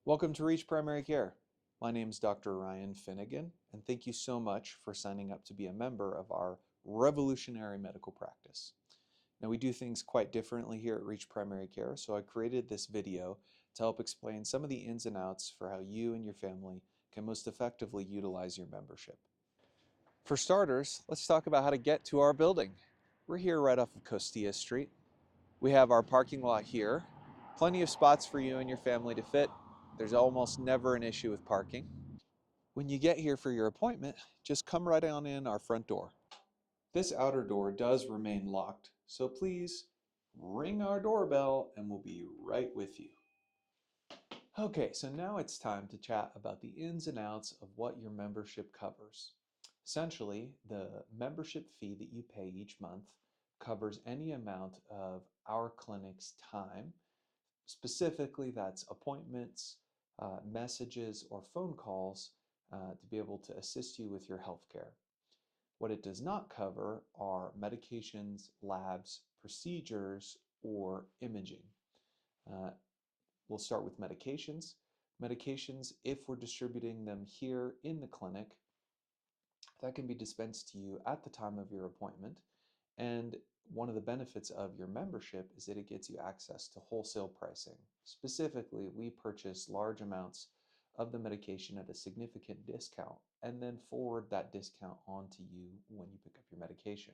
Welcome to Reach Primary Care. My name is Dr. Ryan Finnegan, and thank you so much for signing up to be a member of our revolutionary medical practice. Now, we do things quite differently here at Reach Primary Care, so I created this video to help explain some of the ins and outs for how you and your family can most effectively utilize your membership. For starters, let's talk about how to get to our building. We're here right off of Costilla Street. We have our parking lot here. Plenty of spots for you and your family to fit. There's almost never an issue with parking. When you get here for your appointment, just come right on in our front door. This outer door does remain locked, so please ring our doorbell and we'll be right with you. Okay, so now it's time to chat about the ins and outs of what your membership covers. Essentially, the membership fee that you pay each month covers any amount of our clinic's time. Specifically, that's appointments, messages, or phone calls to be able to assist you with your health care. What it does not cover are medications, labs, procedures, or imaging. Uh, we'll start with medications. Medications, if we're distributing them here in the clinic, that can be dispensed to you at the time of your appointment. And one of the benefits of your membership is that it gets you access to wholesale pricing. Specifically, we purchase large amounts of the medication at a significant discount and then forward that discount on to you when you pick up your medication.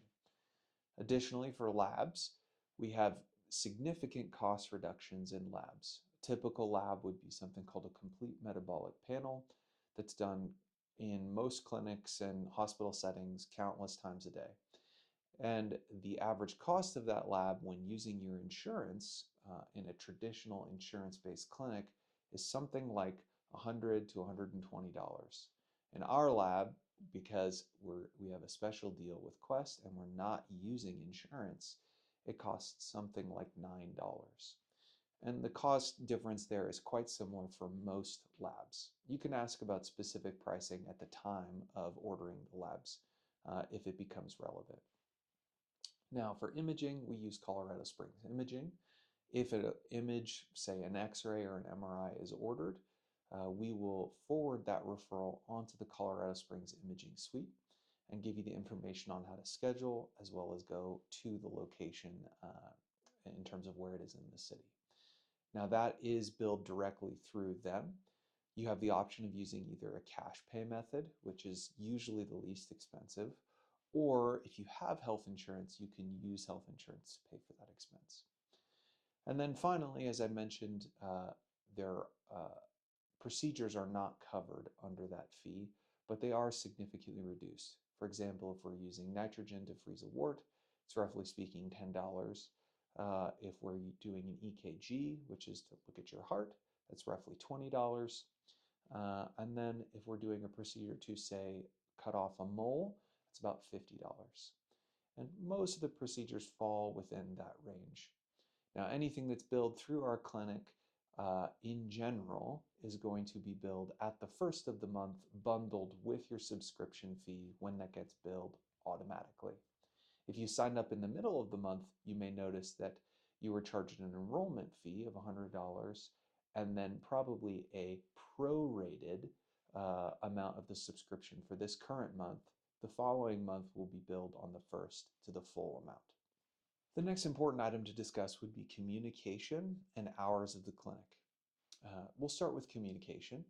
Additionally, for labs, we have significant cost reductions in labs. A typical lab would be something called a complete metabolic panel that's done in most clinics and hospital settings countless times a day. And the average cost of that lab when using your insurance in a traditional insurance-based clinic is something like $100 to $120. In our lab, because we have a special deal with Quest and we're not using insurance, it costs something like $9. And the cost difference there is quite similar for most labs. You can ask about specific pricing at the time of ordering the labs if it becomes relevant. Now, for imaging, we use Colorado Springs Imaging. If an image, say an X-ray or an MRI, is ordered, we will forward that referral onto the Colorado Springs Imaging Suite and give you the information on how to schedule, as well as go to the location in terms of where it is in the city. Now, that is billed directly through them. You have the option of using either a cash pay method, which is usually the least expensive, or if you have health insurance, you can use health insurance to pay for that expense. And then finally, as I mentioned, their procedures are not covered under that fee, but they are significantly reduced. For example, if we're using nitrogen to freeze a wart, it's roughly speaking $10. If we're doing an EKG, which is to look at your heart, that's roughly $20. And then if we're doing a procedure to, say, cut off a mole, it's about $50. And most of the procedures fall within that range. Now, anything that's billed through our clinic in general is going to be billed at the first of the month, bundled with your subscription fee when that gets billed automatically. If you signed up in the middle of the month, you may notice that you were charged an enrollment fee of $100 and then probably a prorated amount of the subscription for this current month. The following month will be billed on the first to the full amount. The next important item to discuss would be communication and hours of the clinic. We'll start with communication.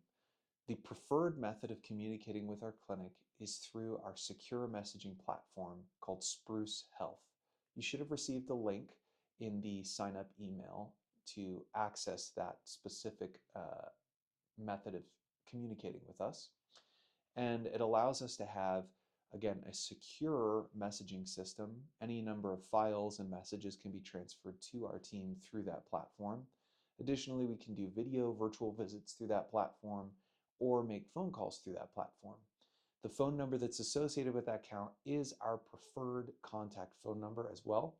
The preferred method of communicating with our clinic is through our secure messaging platform called Spruce Health. You should have received a link in the sign-up email to access that specific method of communicating with us. And it allows us to have, again, a secure messaging system. Any number of files and messages can be transferred to our team through that platform. Additionally, we can do video virtual visits through that platform or make phone calls through that platform. The phone number that's associated with that account is our preferred contact phone number as well.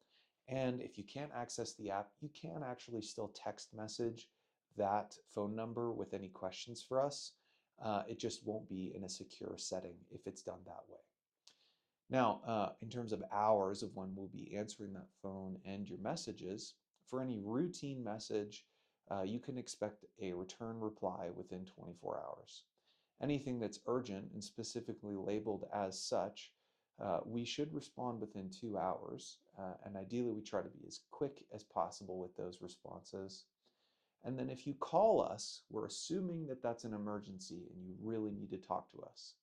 And if you can't access the app, you can actually still text message that phone number with any questions for us. It just won't be in a secure setting if it's done that way. Now, in terms of hours of when we'll be answering that phone and your messages, for any routine message you can expect a return reply within 24 hours. Anything that's urgent and specifically labeled as such, we should respond within 2 hours, and ideally we try to be as quick as possible with those responses. And then if you call us, we're assuming that that's an emergency and you really need to talk to us.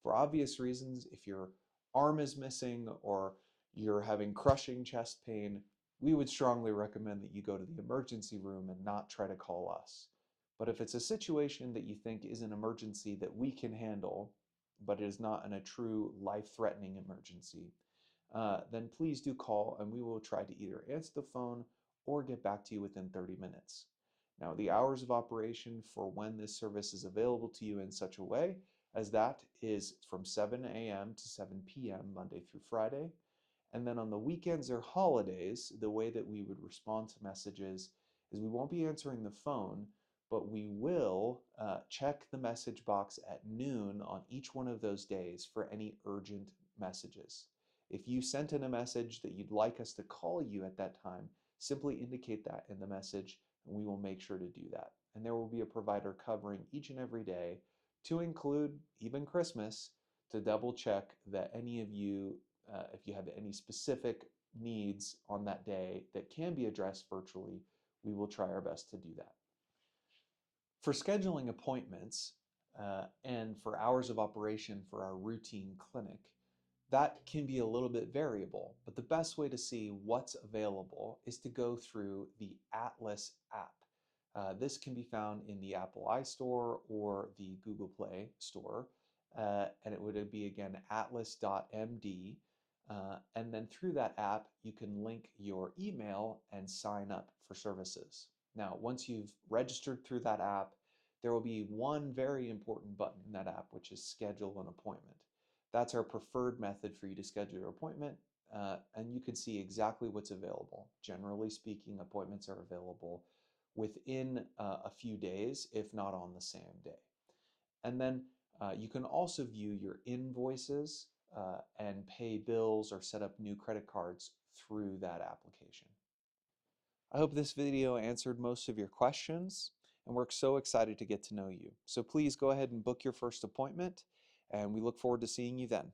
For obvious reasons, if your arm is missing or you're having crushing chest pain, we would strongly recommend that you go to the emergency room and not try to call us. But if it's a situation that you think is an emergency that we can handle, but is not a true life-threatening emergency, then please do call and we will try to either answer the phone or get back to you within 30 minutes. Now, the hours of operation for when this service is available to you in such a way as that is from 7 a.m. to 7 p.m. Monday through Friday. And then on the weekends or holidays, the way that we would respond to messages is we won't be answering the phone, but we will check the message box at noon on each one of those days for any urgent messages. If you sent in a message that you'd like us to call you at that time, simply indicate that in the message and we will make sure to do that. And there will be a provider covering each and every day, to include even Christmas, to double check that any of you, if you have any specific needs on that day that can be addressed virtually, we will try our best to do that. For scheduling appointments and for hours of operation for our routine clinic, that can be a little bit variable, but the best way to see what's available is to go through the Atlas app. This can be found in the Apple iStore or the Google Play Store, and it would be again atlas.md, and then through that app you can link your email and sign up for services. Now, once you've registered through that app, there will be one very important button in that app, which is schedule an appointment. That's our preferred method for you to schedule your appointment, and you can see exactly what's available. Generally speaking, appointments are available within a few days, if not on the same day. And then you can also view your invoices and pay bills or set up new credit cards through that application. I hope this video answered most of your questions, and we're so excited to get to know you. So please go ahead and book your first appointment, and we look forward to seeing you then.